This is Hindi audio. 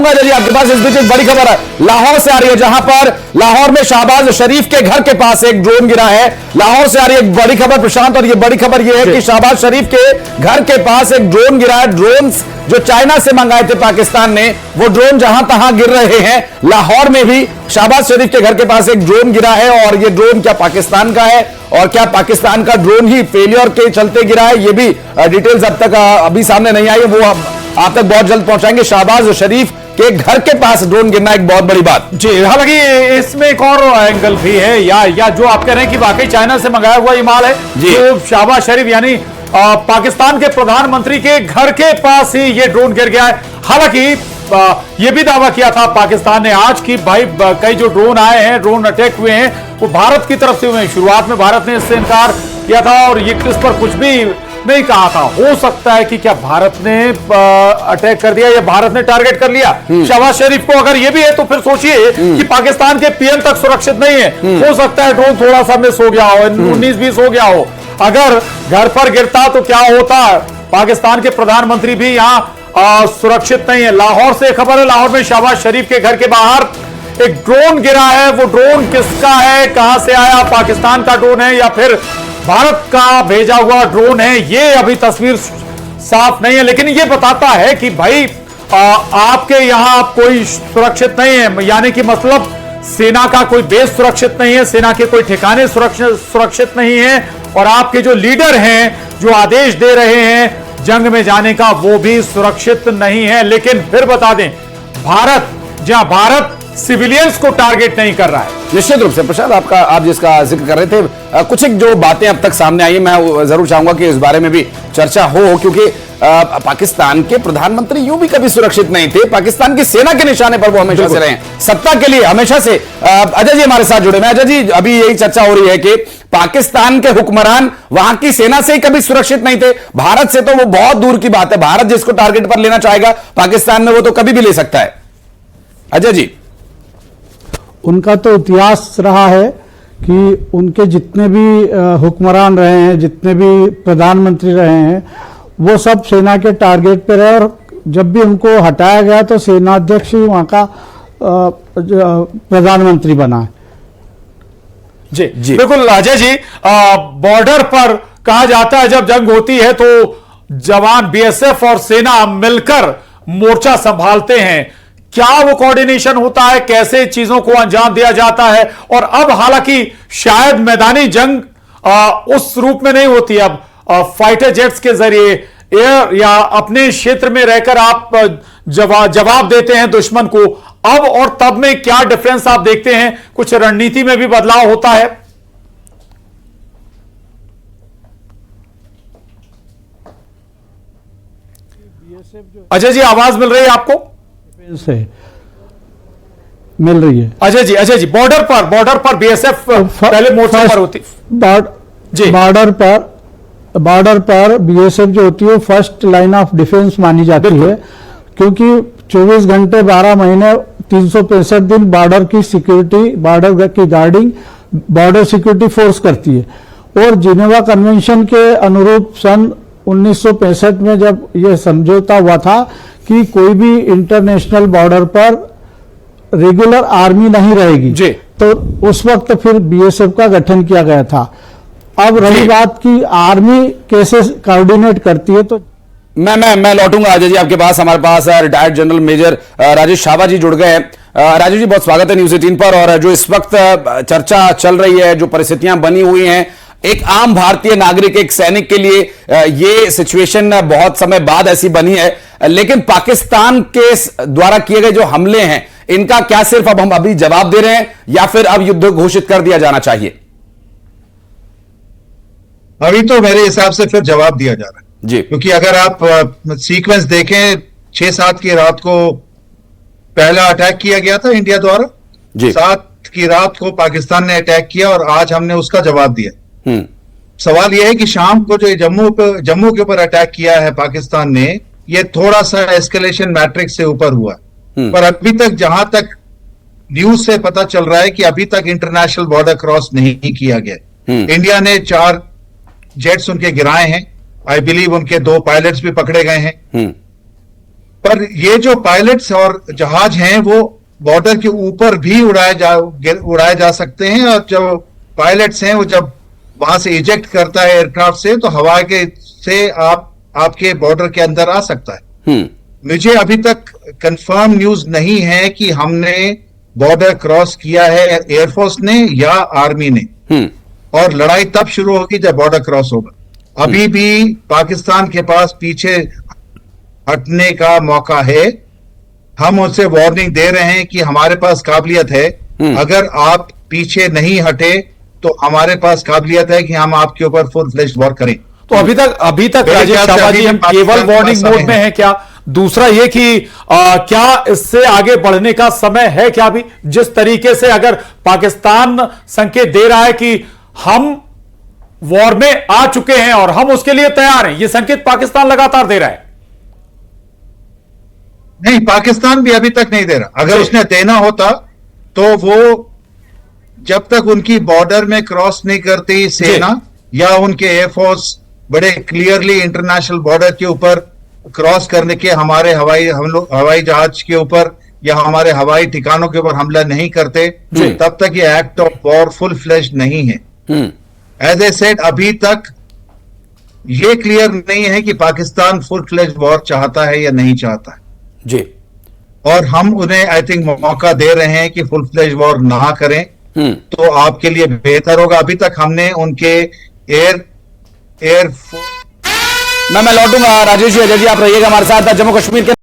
जाऊंगा जी आपके पास। इस बीच एक बड़ी खबर है लाहौर से आ रही है, जहां पर लाहौर में शहबाज शरीफ के घर के पास एक ड्रोन गिरा है। लाहौर से आ रही है एक बड़ी खबर प्रशांत, और ये बड़ी खबर ये है कि शहबाज शरीफ के घर के पास एक ड्रोन गिरा है। ड्रोन जो चाइना से मंगाए थे पाकिस्तान ने, वो ड्रोन जहां तहां गिर रहे हैं। लाहौर में भी शहबाज शरीफ के घर के पास एक ड्रोन गिरा है, और ये ड्रोन क्या पाकिस्तान का है और क्या पाकिस्तान का ड्रोन ही फेलियर के चलते गिरा है, ये भी डिटेल्स अब तक अभी सामने नहीं आई है। वो आप तक बहुत जल्द पहुंचाएंगे। शहबाज शरीफ के घर के पास ड्रोन गिरना एक बहुत बड़ी बात जी। हालांकि इसमें एक और एंगल भी है, या जो आप कह रहे हैं कि वाकई चाइना से मंगाया हुआ ये माल है, जो शहबाज शरीफ यानी पाकिस्तान के प्रधानमंत्री के घर के पास ही ये ड्रोन गिर गया है। हालांकि ये भी दावा किया था पाकिस्तान ने आज की भाई कई जो ड्रोन आए हैं, ड्रोन अटैक हुए हैं, वो भारत की तरफ से हुए हैं। शुरुआत में भारत ने इससे इनकार किया था और ये इस पर कुछ भी नहीं कहा था। हो सकता है कि क्या भारत ने अटैक कर दिया या भारत ने टारगेट कर लिया शहबाज शरीफ को। अगर ये भी है तो फिर सोचिए कि पाकिस्तान के पीएम तक सुरक्षित नहीं है। हो सकता है ड्रोन थोड़ा सा मिस हो गया हो, 19-20 हो गया हो। अगर घर पर गिरता तो क्या होता। पाकिस्तान के प्रधानमंत्री भी यहाँ सुरक्षित नहीं है। लाहौर से खबर है, लाहौर में शहबाज शरीफ के घर के बाहर एक ड्रोन गिरा है। वो ड्रोन किसका है, कहां से आया, पाकिस्तान का ड्रोन है या फिर भारत का भेजा हुआ ड्रोन है, ये अभी तस्वीर साफ नहीं है। लेकिन ये बताता है कि भाई आपके यहां कोई सुरक्षित नहीं है, यानी कि मतलब सेना का कोई बेस सुरक्षित नहीं है, सेना के कोई ठिकाने सुरक्षित नहीं है, और आपके जो लीडर हैं जो आदेश दे रहे हैं जंग में जाने का, वो भी सुरक्षित नहीं है। लेकिन फिर बता दें, भारत सिविलियंस को टारगेट नहीं कर रहा है। निश्चित रूप से प्रशांत, आप जिसका जिक्र कर रहे थे, कुछ एक जो बातें अब तक सामने आई है, मैं जरूर चाहूंगा कि इस बारे में भी चर्चा हो, क्योंकि पाकिस्तान के प्रधानमंत्री यूं भी कभी सुरक्षित नहीं थे। पाकिस्तान की सेना के निशाने पर वो हमेशा से रहे हैं, सत्ता के लिए हमेशा से। अजय जी हमारे साथ जुड़े हैं। अजय जी, अभी यही चर्चा हो रही है कि पाकिस्तान के हुक्मरान वहां की सेना से ही कभी सुरक्षित नहीं थे। भारत से तो वो बहुत दूर की बात है। भारत जिसको टारगेट पर लेना चाहेगा पाकिस्तान में, वो तो कभी भी ले सकता है। अजय जी, उनका तो इतिहास रहा है कि उनके जितने भी हुक्मरान रहे हैं, जितने भी प्रधानमंत्री रहे हैं, वो सब सेना के टारगेट पे रहे, और जब भी उनको हटाया गया तो सेनाध्यक्ष ही वहां का प्रधानमंत्री बना है। जी बिल्कुल अजय जी, बॉर्डर पर कहा जाता है जब जंग होती है तो जवान बीएसएफ और सेना मिलकर मोर्चा संभालते हैं। क्या वो कोऑर्डिनेशन होता है, कैसे चीजों को अंजाम दिया जाता है। और अब हालांकि शायद मैदानी जंग उस रूप में नहीं होती, अब फाइटर जेट्स के जरिए एयर या अपने क्षेत्र में रहकर आप जवाब देते हैं दुश्मन को। अब और तब में क्या डिफरेंस आप देखते हैं, कुछ रणनीति में भी बदलाव होता है? अजय जी, आवाज मिल रही है आपको? से मिल रही है। अजय जी, बॉर्डर पर बीएसएफ पहले मोर्चा पर होती, बॉर्डर पर बीएसएफ जो होती है फर्स्ट लाइन ऑफ डिफेंस मानी जाती है, क्योंकि 24 घंटे 12 महीने 365 दिन बॉर्डर की सिक्योरिटी, बॉर्डर की गार्डिंग बॉर्डर सिक्योरिटी फोर्स करती है। और जिनेवा कन्वेंशन के अनुरूप सन 1965 में जब यह समझौता हुआ था कि कोई भी इंटरनेशनल बॉर्डर पर रेगुलर आर्मी नहीं रहेगी जी, तो उस वक्त फिर बीएसएफ का गठन किया गया था। अब रही बात की आर्मी कैसे कोऑर्डिनेट करती है, तो मैं लौटूंगा अजय जी आपके पास। हमारे पास retired general major Rajesh Shahbaz ji जुड़ गए हैं। राजेश जी, बहुत स्वागत है न्यूज़ 18 पर। और जो इस वक्त चर्चा चल रही है, जो परिस्थितियां बनी हुई हैं, एक आम भारतीय नागरिक, एक सैनिक के लिए ये सिचुएशन बहुत समय बाद ऐसी बनी है, लेकिन पाकिस्तान के द्वारा किए गए जो हमले हैं, इनका क्या सिर्फ अब हम अभी जवाब दे रहे हैं या फिर अब युद्ध घोषित कर दिया जाना चाहिए? अभी तो मेरे हिसाब से फिर जवाब दिया जा रहा है जी, क्योंकि अगर आप सीक्वेंस देखें, 6-7 की रात को पहला अटैक किया गया था इंडिया द्वारा, 7 की रात को पाकिस्तान ने अटैक किया और आज हमने उसका जवाब दिया। सवाल यह है कि शाम को जो जम्मू के ऊपर अटैक किया है पाकिस्तान ने, यह थोड़ा सा एस्केलेशन मैट्रिक्स से ऊपर हुआ, पर अभी तक जहां तक न्यूज से पता चल रहा है कि अभी तक इंटरनेशनल बॉर्डर क्रॉस नहीं किया गया। इंडिया ने 4 जेट्स उनके गिराए हैं, आई बिलीव उनके 2 पायलट्स भी पकड़े गए हैं, पर ये जो पायलट्स और जहाज हैं वो बॉर्डर के ऊपर भी उड़ाए जा सकते हैं, और जो पायलट्स हैं वो जब वहां से इजेक्ट करता है एयरक्राफ्ट से तो हवा के से आपके बॉर्डर के अंदर आ सकता है। मुझे अभी तक कंफर्म न्यूज नहीं है कि हमने बॉर्डर क्रॉस किया है एयरफोर्स ने या आर्मी ने, और लड़ाई तब शुरू होगी जब बॉर्डर क्रॉस होगा। अभी भी पाकिस्तान के पास पीछे हटने का मौका है। हम उससे वार्निंग दे रहे हैं कि हमारे पास काबिलियत है, अगर आप पीछे नहीं हटे तो हमारे पास काबिलियत है कि हम आपके ऊपर फुल फ्लेज्ड वॉर करें। तो अभी तक राजेश शाबा जी हम केवल वार्निंग मोड में हैं क्या? दूसरा ये कि क्या इससे आगे बढ़ने का समय है क्या? भी जिस तरीके से अगर पाकिस्तान संकेत दे रहा है कि हम वॉर में आ चुके हैं और हम उसके लिए तैयार हैं, ये संकेत पाकिस्तान लगातार दे रहा है। नहीं, पाकिस्तान भी अभी तक नहीं दे रहा। अगर उसने देना होता तो वो जब तक उनकी बॉर्डर में क्रॉस नहीं करती सेना या उनके एयरफोर्स बड़े क्लियरली इंटरनेशनल बॉर्डर के ऊपर क्रॉस करने के हमारे हवाई जहाज के ऊपर या हमारे हवाई ठिकानों के ऊपर हमला नहीं करते, तब तक ये act of war full fledged नहीं है। एज ए सेड, अभी तक ये क्लियर नहीं है कि पाकिस्तान फुल फ्लेज्ड वॉर चाहता है या नहीं चाहता है जी, और हम उन्हें आई थिंक मौका दे रहे हैं कि फुल फ्लेज्ड वॉर ना करें तो आपके लिए बेहतर होगा। अभी तक हमने उनके एयरफोर्स मैं लौटूंगा। राजेश जी, अजय जी आप रहिएगा हमारे साथ। जम्मू कश्मीर के